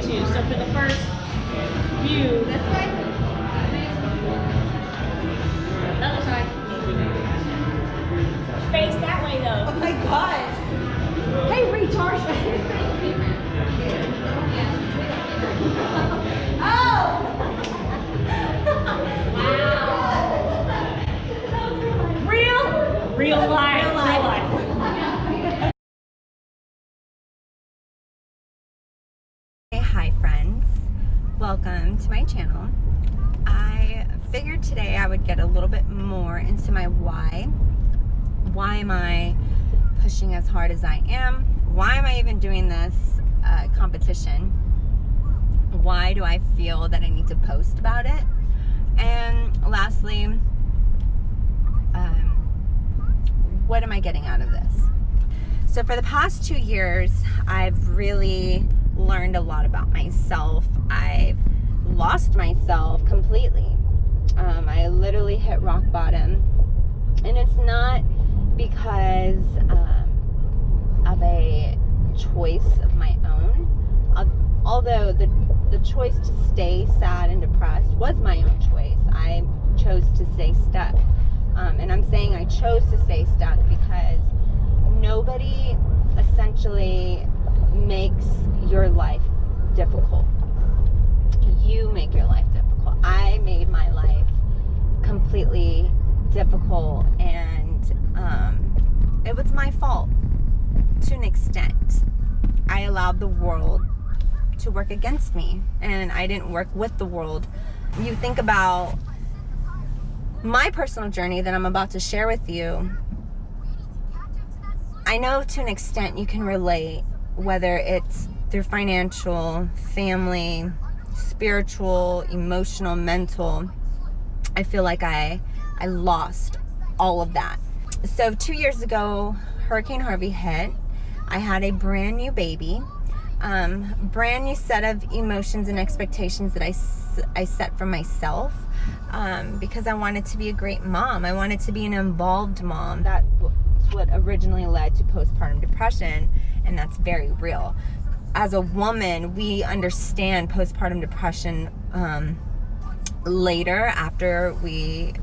two. So for the first view, this way. Other side. Face that way though. Oh my gosh. Hey, retard. Oh! Wow. Real life. Real life. Hey, hi friends. Welcome to my channel. I figured today I would get a little bit more into my why. Why am I pushing as hard as I am? Why am I even doing this competition? Why do I feel that I need to post about it? And lastly, what am I getting out of this? So for the past 2 years, I've really learned a lot about myself. I've lost myself completely. I literally hit rock bottom, and it's not because of a choice of my own. Although the choice to stay sad and depressed was my own choice. I chose to stay stuck. And I'm saying I chose to stay stuck because nobody essentially makes your life difficult. You make your life difficult. I made my life completely difficult, and it was my fault to an extent. I allowed the world to work against me, and I didn't work with the world. You think about my personal journey that I'm about to share with you. I know to an extent you can relate, whether it's through financial, family, spiritual, emotional, mental. I feel like I lost all of that. So 2 years ago, Hurricane Harvey hit. I had a brand new baby, brand new set of emotions and expectations that I set for myself, because I wanted to be a great mom. I wanted to be an involved mom. That's what originally led to postpartum depression, and that's very real. As a woman, we understand postpartum depression later, after we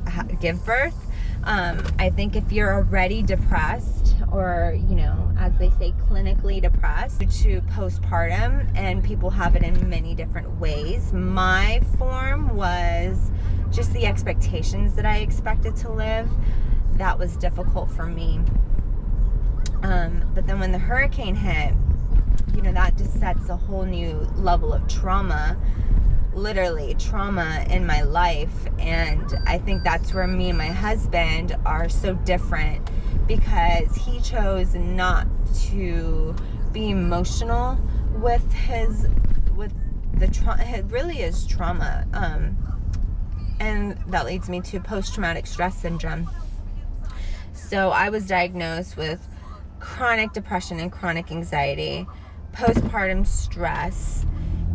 give birth. I think if you're already depressed, or as they say, clinically depressed due to postpartum, and people have it in many different ways. My form was just the expectations that I expected to live. That was difficult for me. But then when the hurricane hit, that just sets a whole new level of trauma, literally trauma in my life. And I think that's where me and my husband are so different, because he chose not to be emotional with the trauma. It really is trauma, and that leads me to post-traumatic stress syndrome. So I was diagnosed with chronic depression and chronic anxiety, postpartum stress,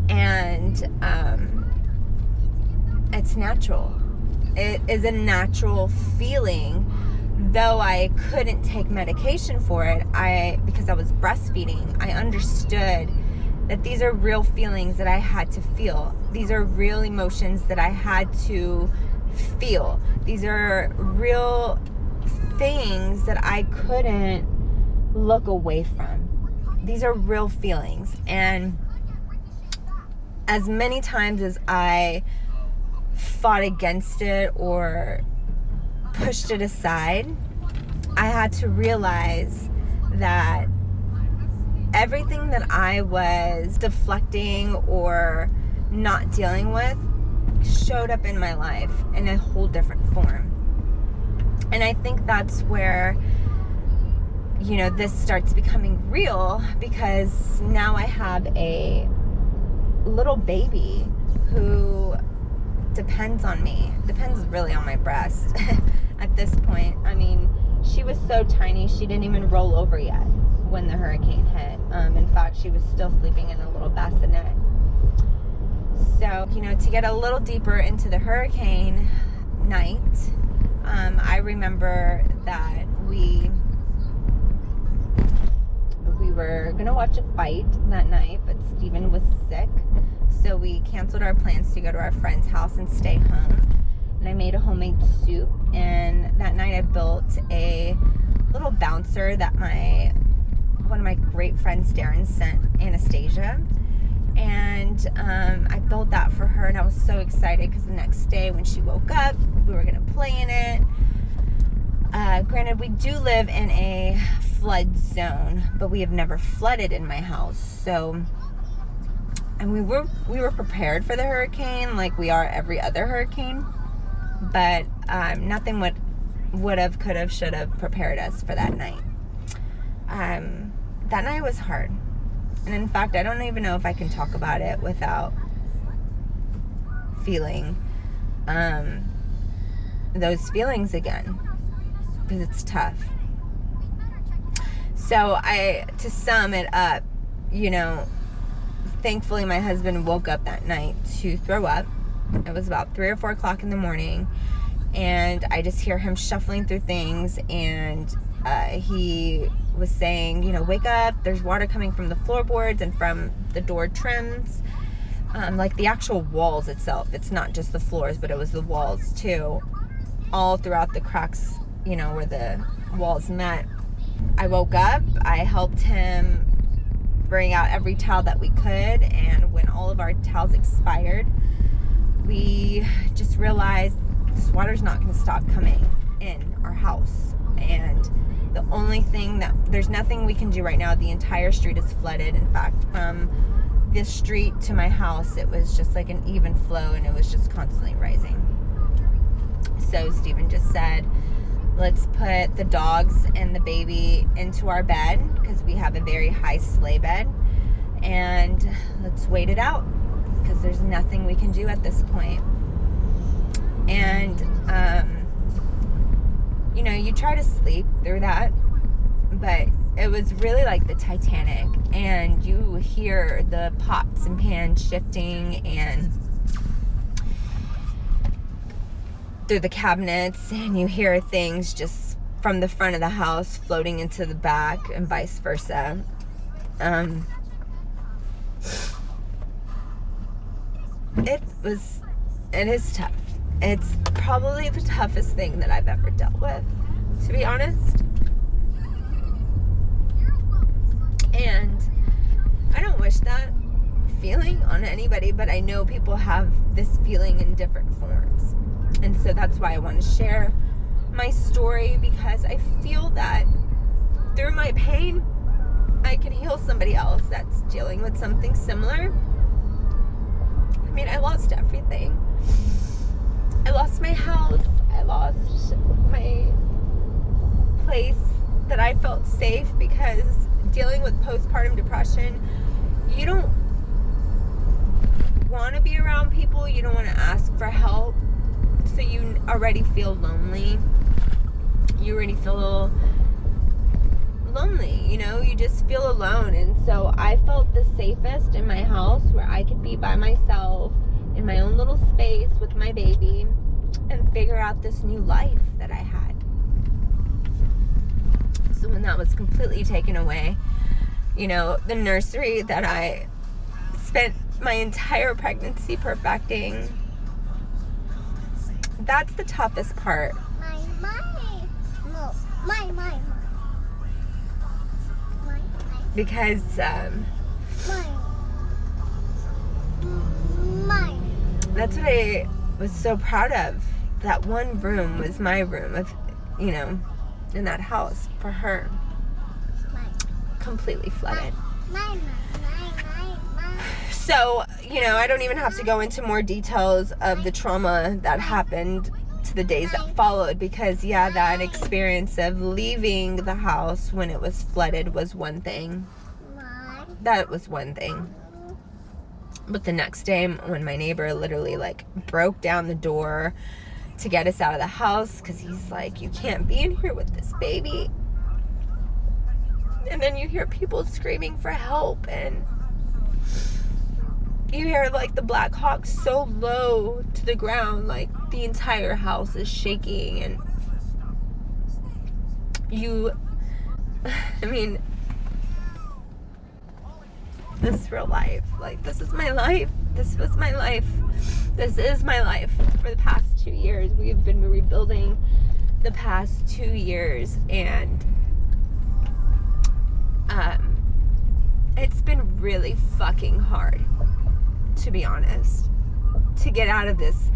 and it's natural. It is a natural feeling. Though I couldn't take medication for it, because I was breastfeeding, I understood that these are real feelings that I had to feel. These are real emotions that I had to feel. These are real things that I couldn't look away from. These are real feelings. And as many times as I fought against it or pushed it aside, I had to realize that everything that I was deflecting or not dealing with showed up in my life in a whole different form. And I think that's where this starts becoming real, because now I have a little baby who depends on me, depends really on my breast at this point. I mean, she was so tiny, she didn't even roll over yet when the hurricane hit. In fact, she was still sleeping in a little bassinet. So, to get a little deeper into the hurricane night, I remember that we were gonna watch a fight that night, but Steven was sick, so we canceled our plans to go to our friend's house and stay home. And I made a homemade soup, and that night I built a little bouncer that one of my great friends, Darren, sent Anastasia. And I built that for her, and I was so excited because the next day when she woke up, we were gonna play in it. Granted, we do live in a flood zone, but we have never flooded in my house. So, and we were prepared for the hurricane like we are every other hurricane, but nothing would have, could have, should have prepared us for that night. That night was hard. And in fact, I don't even know if I can talk about it without feeling those feelings again, because it's tough. So to sum it up, thankfully my husband woke up that night to throw up. It was about 3 or 4 o'clock in the morning, and I just hear him shuffling through things, and he was saying, wake up, there's water coming from the floorboards and from the door trims, like the actual walls itself. It's not just the floors, but it was the walls too, all throughout the cracks, where the walls met. I woke up, I helped him bring out every towel that we could, and when all of our towels expired, we just realized this water's not going to stop coming in our house. And the only thing there's nothing we can do right now. The entire street is flooded. In fact, from this street to my house, it was just like an even flow, and it was just constantly rising. So Steven just said, let's put the dogs and the baby into our bed, because we have a very high sleigh bed, and let's wait it out, because there's nothing we can do at this point. And you try to sleep through that, but it was really like the Titanic, and you hear the pots and pans shifting and through the cabinets, and you hear things just from the front of the house floating into the back and vice versa. It is tough. It's probably the toughest thing that I've ever dealt with, to be honest. And I don't wish that feeling on anybody, but I know people have this feeling in different forms. And so that's why I want to share my story, because I feel that through my pain, I can heal somebody else that's dealing with something similar. I mean, I lost everything. I lost my house. I lost my place that I felt safe, because dealing with postpartum depression, you don't want to be around people. You don't want to ask for help. So you already feel lonely. You already feel lonely, you just feel alone. And so I felt the safest in my house, where I could be by myself in my own little space with my baby and figure out this new life that I had. So when that was completely taken away, the nursery that I spent my entire pregnancy perfecting, that's the toughest part. Because that's what I was so proud of. That one room was my room of, in that house for her. Completely flooded. So, I don't even have to go into more details of the trauma that happened to the days that followed, because that experience of leaving the house when it was flooded was one thing. That was one thing. But the next day, when my neighbor literally broke down the door to get us out of the house, because he's like, you can't be in here with this baby. And then you hear people screaming for help, and you hear the Black Hawk so low to the ground, the entire house is shaking, and this real life. Like, this is my life. This was my life. This is my life for the past 2 years. We've been rebuilding the past 2 years, and it's been really fucking hard, to be honest, to get out of this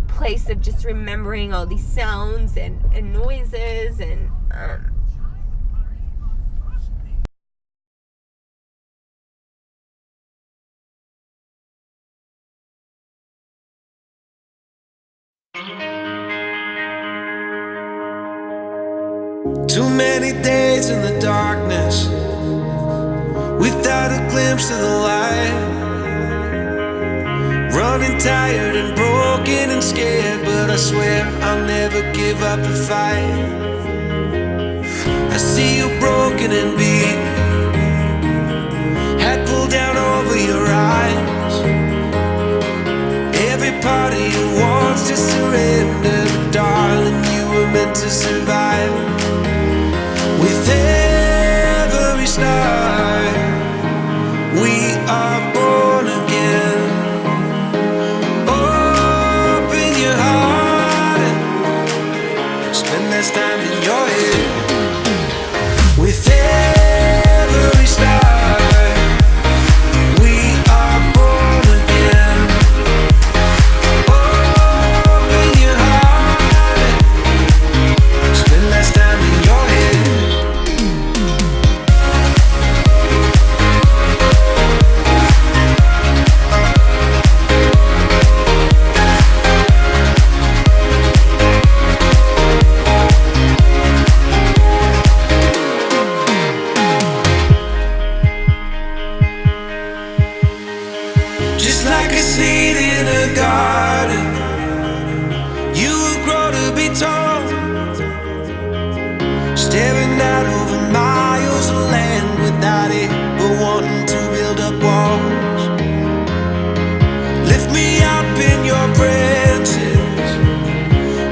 place of just remembering all these sounds and noises and Too many days in the darkness without a glimpse of the light. Running tired and broken and scared, but I swear I'll never give up the fight. I see you broken and beat, head pulled down over your eyes. Every part of you wants to surrender, but darling, you were meant to survive. With every start, we are born again. Open your heart and spend less time in your head. With every start, we are born again. Open your heart and spend less time in your head. Just like a seed in a garden, you will grow to be tall, staring out over miles of land without it, but wanting to build up walls. Lift me up in your branches,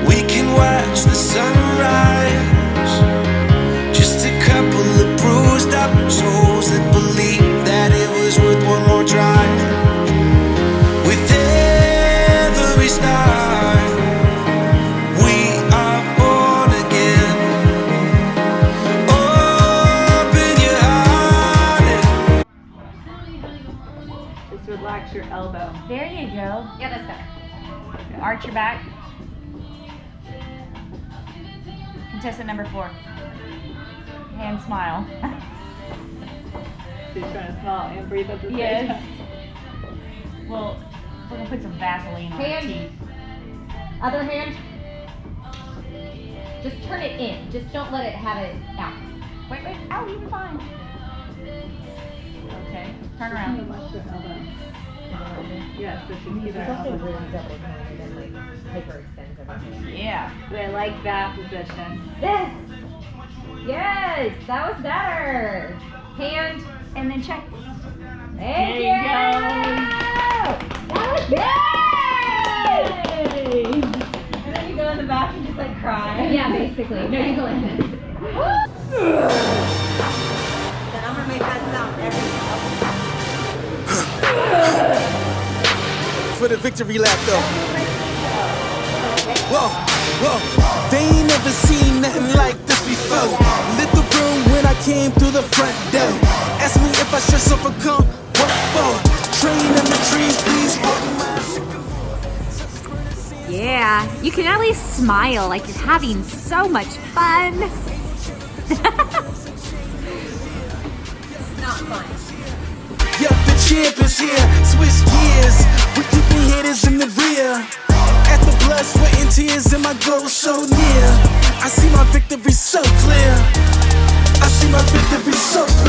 we can watch the sunrise. Just a couple of bruised up souls that believe that it was worth one more try. With every start, we are born again. Open your heart and Just relax your elbow. There you go. Yeah, that's better. Arch your back. Contestant number 4. And smile. She's trying to smile and breathe at the same Yes. time. Well, we're gonna put some Vaseline on your Hand. teeth. Other hand. Just turn it in. Just don't let it have it out. Wait. Ow, you're fine. Okay, turn around. Relax your elbow. Yeah, so she can keep her elbow. Yeah. I like that position. Yes. Yes, that was better. Hand. And then check. Thank There you. you go. That was Yay! And then you go in the back and just like cry. Yeah, basically. No, you go like this. then I'm gonna make that sound every For the victory lap though. Whoa, whoa. They ain't never seen nothing like this before. Lit the room when I came through the front door. Ask me if I stress overcome. What for? Train in the trees, please. Yeah, you can at least smile like you're having so much fun. not fun. Yup, the champ is here. Switch gears. We keeping haters in the rear. At the blood, sweat, and tears, and my goal so near. I see my victory so clear. I see my victory so clear.